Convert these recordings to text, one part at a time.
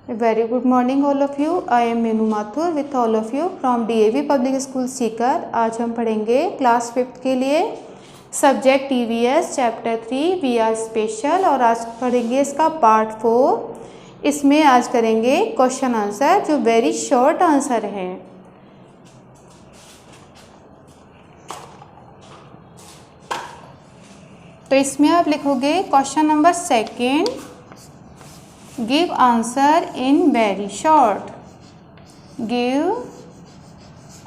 A very good morning all of you. I am Meenu Mathur with all of you from DAV Public School Sikar. आज हम पढ़ेंगे class 5th के लिए subject EVS chapter 3 we are special और आज पढ़ेंगे इसका पार्ट 4। इसमें आज करेंगे क्वेश्चन आंसर जो वेरी शॉर्ट आंसर है। तो इसमें आप लिखोगे question number 2, give answer in very short. Give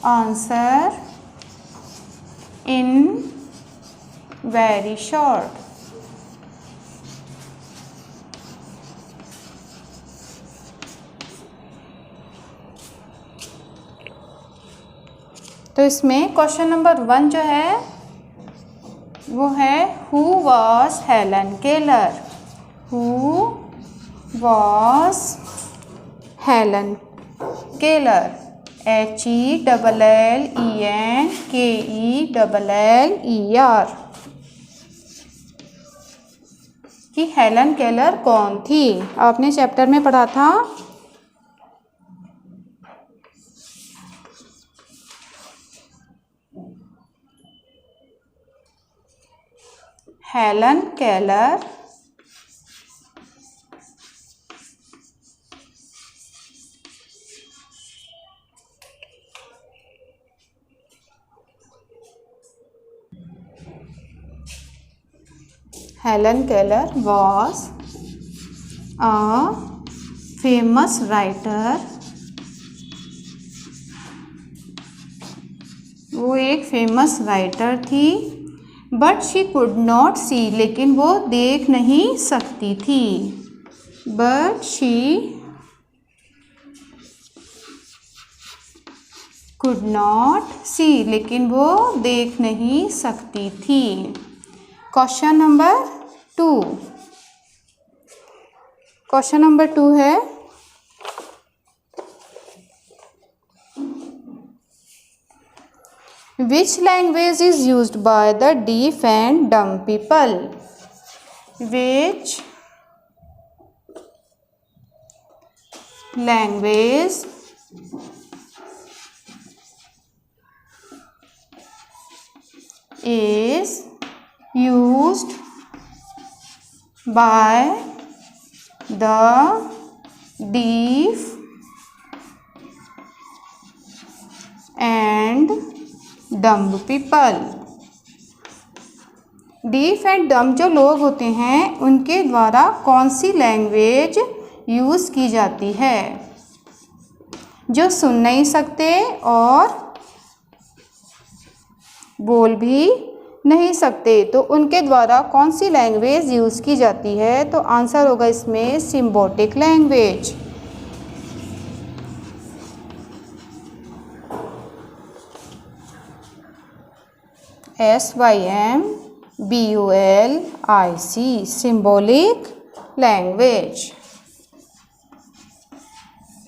answer in very short. तो इसमें क्वेश्चन नंबर 1 जो है वो है who was Helen Keller. Who was Helen Keller. HELLENKELLER कि हेलन केलर कौन थी। आपने चैप्टर में पढ़ा था Helen Keller Helen Keller was a famous writer। वो एक फेमस राइटर थी। बट शी कुड नॉट सी, लेकिन वो देख नहीं सकती थी। बट शी कुड नॉट सी, लेकिन वो देख नहीं सकती थी। Question number 2। क्वेश्चन नंबर 2 है Which language is used by the deaf and dumb people? Which language is used by the deaf and dumb people? Deaf and dumb जो लोग होते हैं उनके द्वारा कौन सी लैंग्वेज यूज़ की जाती है। जो सुन नहीं सकते और बोल भी नहीं सकते, तो उनके द्वारा कौन सी लैंग्वेज यूज़ की जाती है। तो आंसर होगा इसमें symbiotic language. SYMBOLIC symbolic language,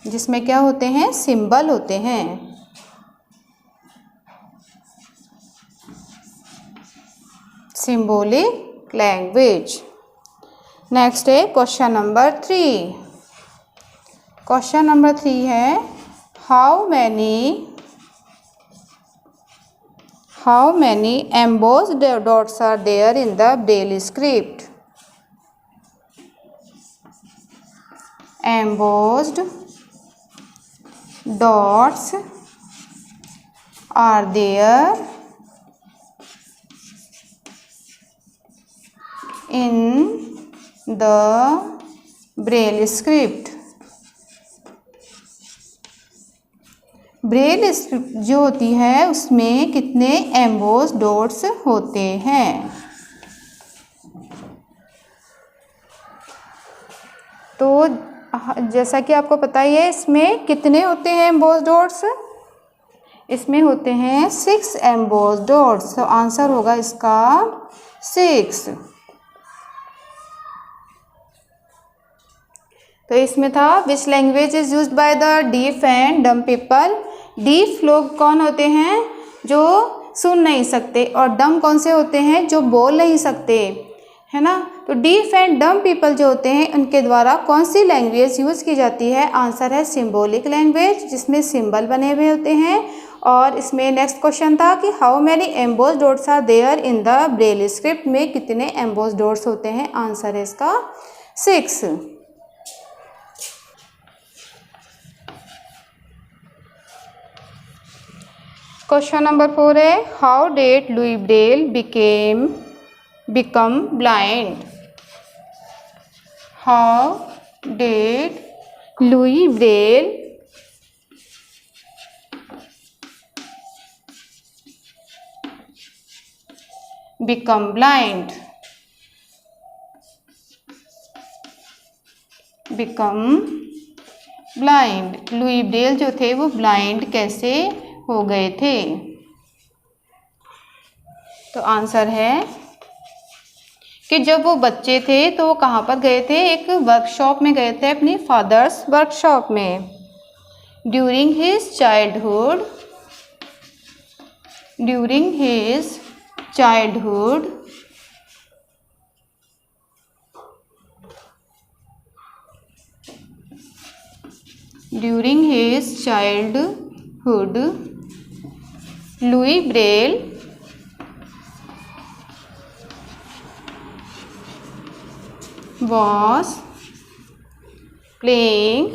जिसमें क्या होते हैं, सिंबल होते हैं। Symbolic language. नेक्स्ट है क्वेश्चन नंबर 3। क्वेश्चन नंबर 3 है how many embossed dots are there in the Braille script? Embossed dots are there in the Braille script। Braille script जो होती है उसमें कितने एम्बोस डॉट्स होते हैं। तो जैसा कि आपको पता ही है इसमें कितने होते हैं एम्बोस डॉट्स। इसमें होते हैं 6 एम्बोस डॉट्स। तो आंसर होगा इसका 6। तो इसमें था which language is used by the deaf and dumb people. Deaf लोग कौन होते हैं, जो सुन नहीं सकते, और डम्ब कौन से होते हैं, जो बोल नहीं सकते, है ना। तो डीफ एंड डम पीपल जो होते हैं उनके द्वारा कौन सी लैंग्वेज यूज़ की जाती है? आंसर है सिंबॉलिक लैंग्वेज, जिसमें सिंबल बने हुए होते हैं। और इसमें नेक्स्ट क्वेश्चन था कि how many emboss dots are there in the Braille script, में कितने एम्बोस डॉट्स होते हैं? आंसर है इसका 6। क्वेश्चन नंबर 4 है how did Louis Braille become blind? How did Louis Braille become blind? Louis Braille जो थे वो ब्लाइंड कैसे हो गए थे? तो आंसर है कि जब वो बच्चे थे तो वो कहाँ पर गए थे? एक वर्कशॉप में गए थे, अपनी फादर्स वर्कशॉप में। During his childhood Louis Braille was playing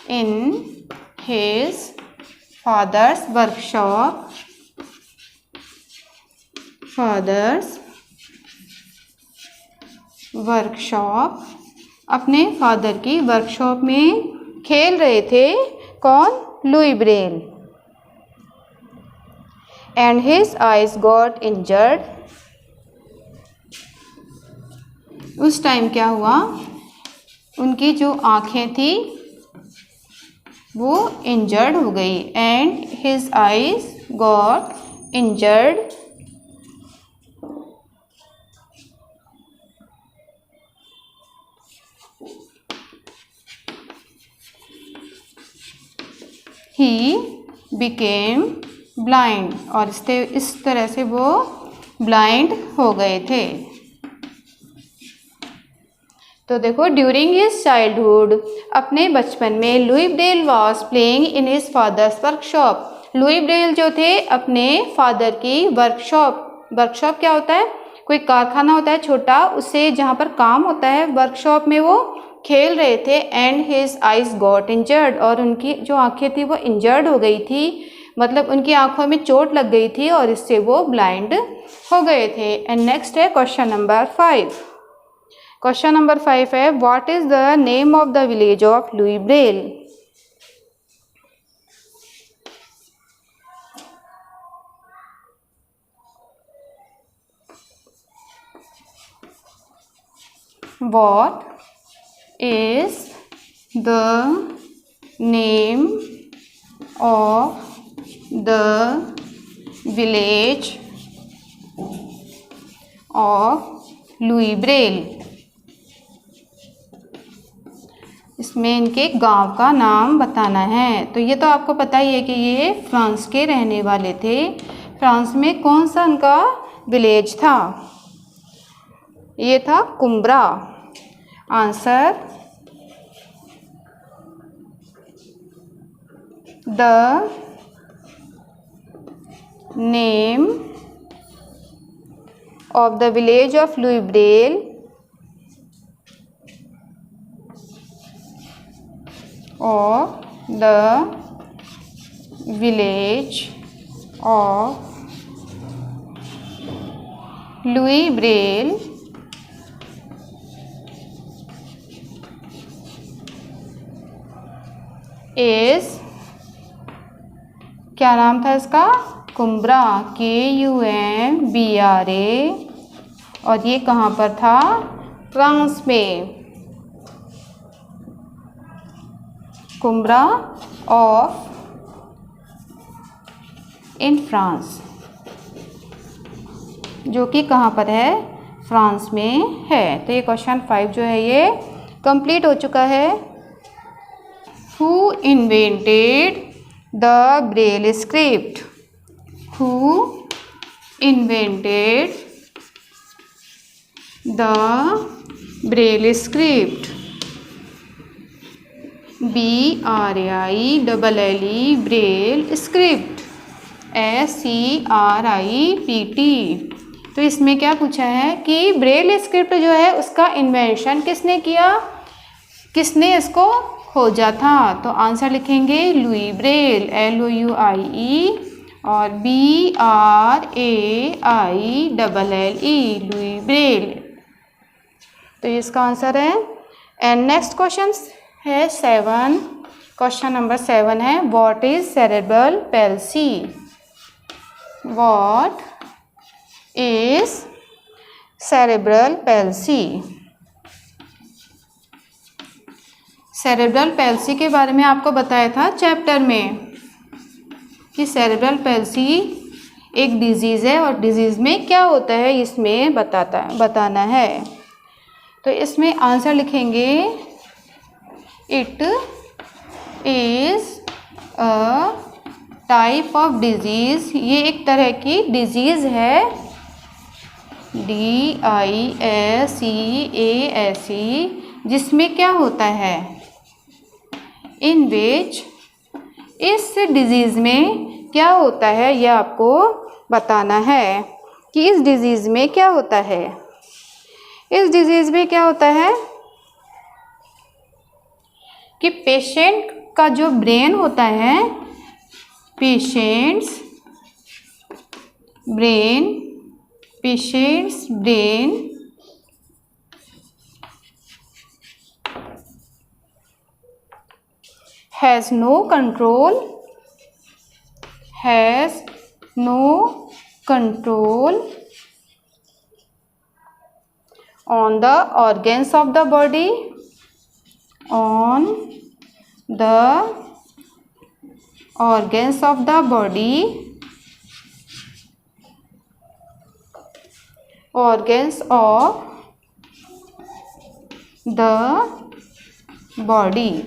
in his father's workshop अपने फादर की वर्कशॉप में खेल रहे थे। कौन? Louis Braille. And his eyes got injured. उस टाइम क्या हुआ? उनकी जो आँखें थी वो इंजर्ड हो गई। And his eyes got injured. He became blind, और इस तरह से वो ब्लाइंड हो गए थे। तो देखो, ड्यूरिंग हिज चाइल्डहुड, अपने बचपन में, Louis Braille was playing in his father's workshop. Louis Braille जो थे अपने फादर की वर्कशॉप क्या होता है? कोई कारखाना होता है छोटा, उससे जहाँ पर काम होता है, वर्कशॉप में वो खेल रहे थे। And his eyes got injured, और उनकी जो आंखें थी वो इंजर्ड हो गई थी, मतलब उनकी आंखों में चोट लग गई थी और इससे वो ब्लाइंड हो गए थे। एंड नेक्स्ट है क्वेश्चन नंबर 5। क्वेश्चन नंबर 5 है what is the name of the village of Louis Braille? What is the name of the village of Louis Braille? इसमें इनके गांव का नाम बताना है। तो ये तो आपको पता ही है कि ये फ्रांस के रहने वाले थे। फ्रांस में कौन सा उनका विलेज था? ये था Kumbra. Answer the name of the village of Louis Braille is, क्या नाम था इसका? कुम्ब्रा, KUMBRA। और ये कहाँ पर था? फ्रांस में। कुम्ब्रा ऑफ इन फ्रांस, जो कि कहाँ पर है? फ्रांस में है। तो ये क्वेश्चन 5 जो है ये कंप्लीट हो चुका है। Who invented the Braille script? Who invented the Braille script. BRAILLE Braille script. SCRIPT. तो इसमें क्या पूछा है कि ब्रेल स्क्रिप्ट जो है उसका इन्वेंशन किसने किया, किसने इसको खोजा था। तो आंसर लिखेंगे लुई ब्रेल, LOUIE और BRAILLE, लुई ब्रेल। तो इसका आंसर है। एंड नेक्स्ट क्वेश्चन है 7, क्वेश्चन नंबर 7 है what is cerebral palsy. What is cerebral palsy. Cerebral palsy के बारे में आपको बताया था चैप्टर में कि सेरेब्रल पैल्सी एक डिजीज़ है और डिजीज़ में क्या होता है इसमें बताना है। तो इसमें आंसर लिखेंगे it is a type of disease. ये एक तरह की डिजीज़ है, DISEASE, जिसमें क्या होता है, इन विच, इस डिजीज़ में क्या होता है यह आपको बताना है कि इस डिजीज़ में क्या होता है। इस डिजीज़ में क्या होता है कि पेशेंट का जो ब्रेन होता है, patients brain has no control on the organs of the body, organs of the body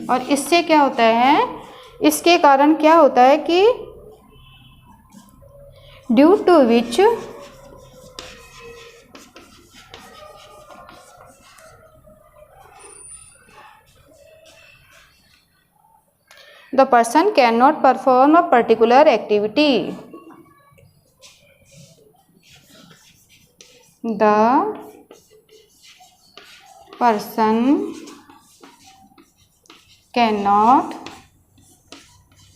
और इससे क्या होता है, इसके कारण क्या होता है कि due to which the person cannot perform a particular activity. The person cannot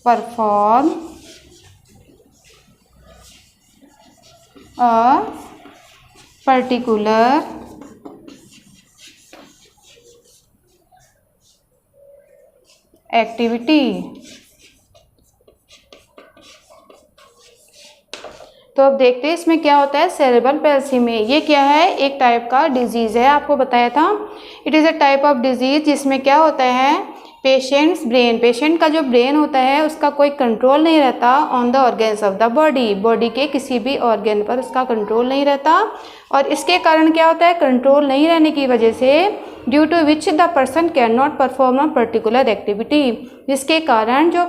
perform a particular activity. तो अब देखते हैं इसमें क्या होता है सेरेब्रल पैल्सी में। ये क्या है, एक टाइप का डिजीज़ है, आपको बताया था। It is a type of disease जिसमें क्या होता है, पेशेंट का जो ब्रेन होता है उसका कोई कंट्रोल नहीं रहता on the organs of the body के किसी भी ऑर्गन पर उसका कंट्रोल नहीं रहता। और इसके कारण क्या होता है, कंट्रोल नहीं रहने की वजह से due to which the person can not perform a particular activity, जिसके कारण जो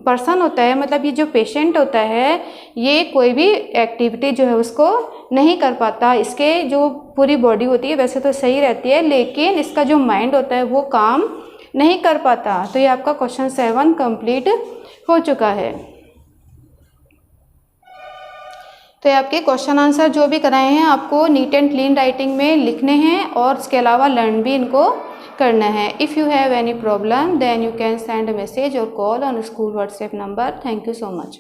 पर्सन होता है, मतलब ये जो पेशेंट होता है, ये कोई भी एक्टिविटी जो है उसको नहीं कर पाता। इसके जो पूरी बॉडी होती है वैसे तो सही रहती है, लेकिन इसका जो माइंड होता है वो काम नहीं कर पाता। तो ये आपका क्वेश्चन 7 कंप्लीट हो चुका है। तो ये आपके क्वेश्चन आंसर जो भी कराए हैं आपको नीट एंड क्लीन राइटिंग में लिखने हैं और इसके अलावा लर्न भी इनको करना है। If you have any problem then you can send message और call on school WhatsApp number. Thank you so much.